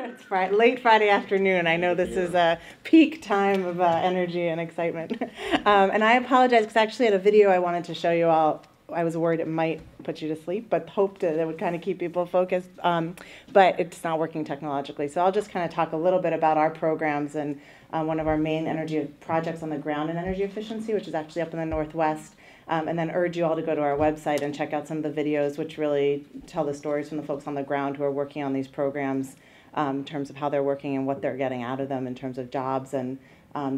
It's late Friday afternoon. I know this is a peak time of energy and excitement. And I apologize because I actually had a video I wanted to show you all. I was worried it might put you to sleep, but hoped that it would kind of keep people focused. But it's not working technologically. So I'll just kind of talk a little bit about our programs and one of our main energy projects on the ground in energy efficiency, which is actually up in the Northwest. And then urge you all to go to our website and check out some of the videos which really tell the stories from the folks on the ground who are working on these programs in terms of how they're working and what they're getting out of them in terms of jobs and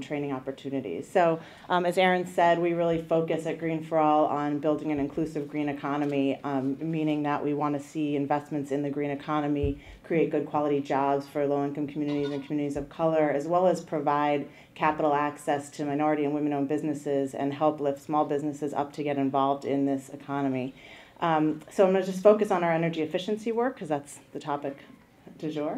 training opportunities. So as Erin said, we really focus at Green for All on building an inclusive green economy, meaning that we want to see investments in the green economy create good quality jobs for low-income communities and communities of color, as well as provide capital access to minority and women-owned businesses and help lift small businesses up to get involved in this economy. So I'm going to just focus on our energy efficiency work because that's the topic du jour.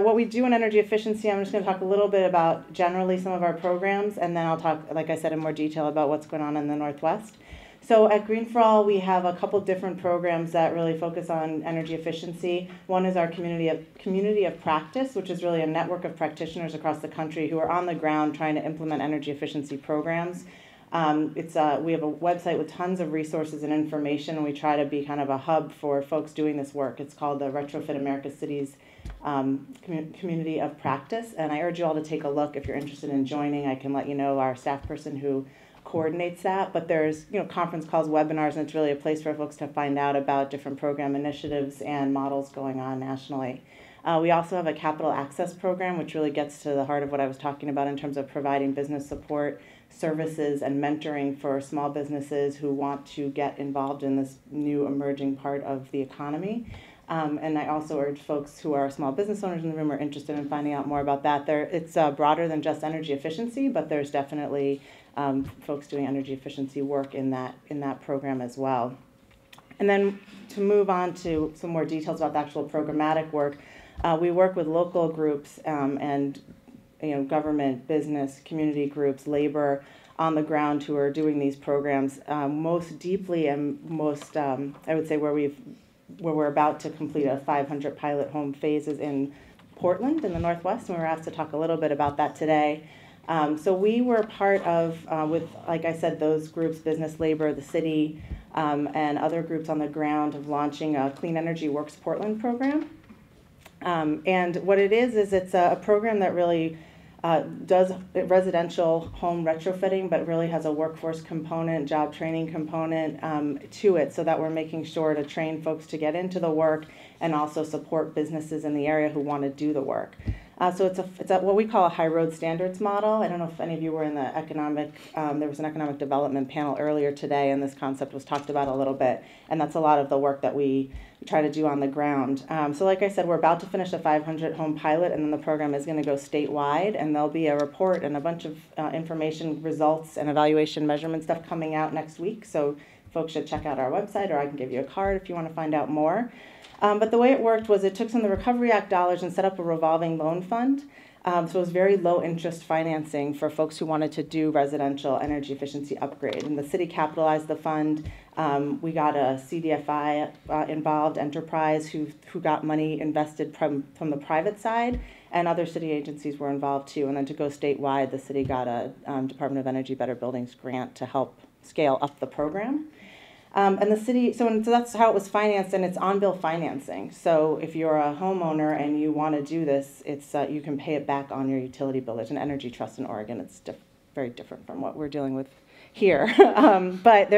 What we do in energy efficiency, I'm just going to talk a little bit about generally some of our programs, and then I'll talk, like I said, in more detail about what's going on in the Northwest. So at Green for All, we have a couple different programs that really focus on energy efficiency. One is our community of practice, which is really a network of practitioners across the country who are on the ground trying to implement energy efficiency programs. We have a website with tons of resources and information, and we try to be kind of a hub for folks doing this work. It's called the Retrofit America Cities Community of Practice, and I urge you all to take a look. If you're interested in joining, I can let you know our staff person who coordinates that. But there's conference calls, webinars, and it's really a place for folks to find out about different program initiatives and models going on nationally. We also have a capital access program, which really gets to the heart of what I was talking about in terms of providing business support, services, and mentoring for small businesses who want to get involved in this new emerging part of the economy. And I also urge folks who are small business owners in the room or interested in finding out more about that. It's broader than just energy efficiency, but there's definitely folks doing energy efficiency work in that program as well. And then to move on to some more details about the actual programmatic work, we work with local groups and government, business, community groups, labor on the ground who are doing these programs most deeply and most, I would say, where we're about to complete a 500 pilot home phases in Portland in the Northwest, and we were asked to talk a little bit about that today. So we were part of, with, like I said, those groups, business, labor, the city, and other groups on the ground of launching a Clean Energy Works Portland program. And what it is it's a program that really does residential home retrofitting, but really has a workforce component, job training component to it, so that we're making sure to train folks to get into the work and also support businesses in the area who want to do the work. So it's what we call a high road standards model. I don't know if any of you were in the there was an economic development panel earlier today, and this concept was talked about a little bit, and that's a lot of the work that we try to do on the ground. So like I said, we're about to finish a 500 home pilot, and then the program is going to go statewide, and there'll be a report and a bunch of information, results, and evaluation measurement stuff coming out next week. So folks should check out our website, or I can give you a card if you want to find out more. But the way it worked was it took some of the Recovery Act dollars and set up a revolving loan fund. So it was very low interest financing for folks who wanted to do residential energy efficiency upgrade. And the city capitalized the fund. We got a CDFI involved enterprise who got money invested from the private side, and other city agencies were involved too. And then to go statewide, the city got a Department of Energy Better Buildings grant to help scale up the program. And the city, so that's how it was financed, and it's on-bill financing. So if you're a homeowner and you want to do this, it's you can pay it back on your utility bill. There's an energy trust in Oregon. It's very different from what we're dealing with here. But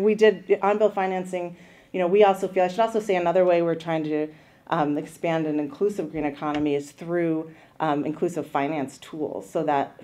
we did on-bill financing. We also feel, I should also say another way we're trying to expand an inclusive green economy is through inclusive finance tools, so that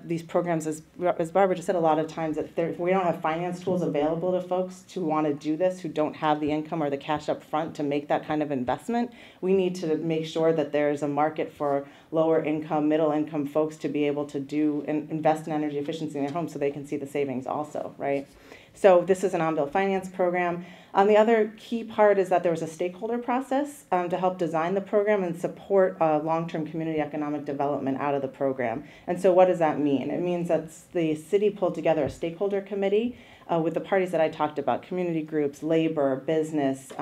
these programs, as Barbara just said, a lot of times if we don't have finance tools available to folks who want to do this, who don't have the income or the cash up front to make that kind of investment, we need to make sure that there's a market for lower income, middle income folks to be able to do and invest in energy efficiency in their home so they can see the savings also, right? So this is an on-bill finance program. The other key part is that there was a stakeholder process to help design the program and support long-term community economic development out of the program. And so what does that mean? It means that the city pulled together a stakeholder committee with the parties that I talked about, community groups, labor, business,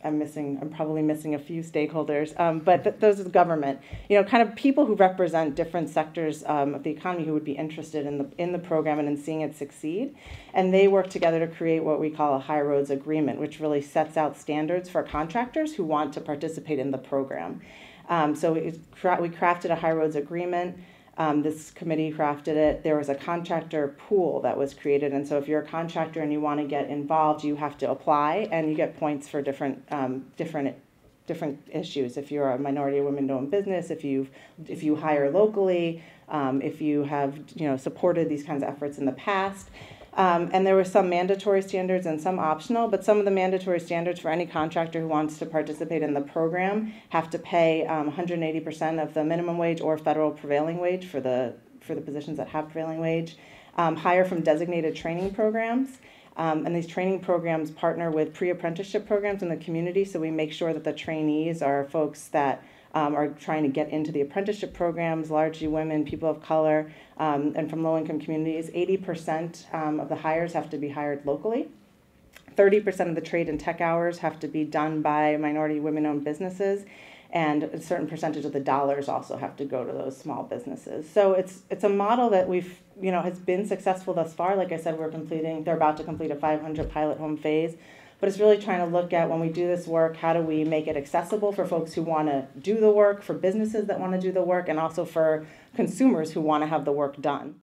I'm probably missing a few stakeholders, but those are the government, kind of people who represent different sectors of the economy who would be interested in the program and in seeing it succeed. And they work together to create what we call a High Roads Agreement, which really sets out standards for contractors who want to participate in the program. So we crafted a High Roads Agreement. This committee crafted it. There was a contractor pool that was created, and so if you're a contractor and you want to get involved, you have to apply, and you get points for different issues. If you're a minority or women-owned business, if you hire locally, if you have supported these kinds of efforts in the past. And there were some mandatory standards and some optional, but some of the mandatory standards for any contractor who wants to participate in the program have to pay 180% of the minimum wage or federal prevailing wage for the positions that have prevailing wage, hire from designated training programs. And these training programs partner with pre-apprenticeship programs in the community, so we make sure that the trainees are folks that are trying to get into the apprenticeship programs, largely women, people of color, and from low-income communities. 80% of the hires have to be hired locally. 30% of the trade and tech hours have to be done by minority women-owned businesses, and a certain percentage of the dollars also have to go to those small businesses. So it's a model that has been successful thus far. Like I said, they're about to complete a 500 pilot home phase. But it's really trying to look at, when we do this work, how do we make it accessible for folks who want to do the work, for businesses that want to do the work, and also for consumers who want to have the work done.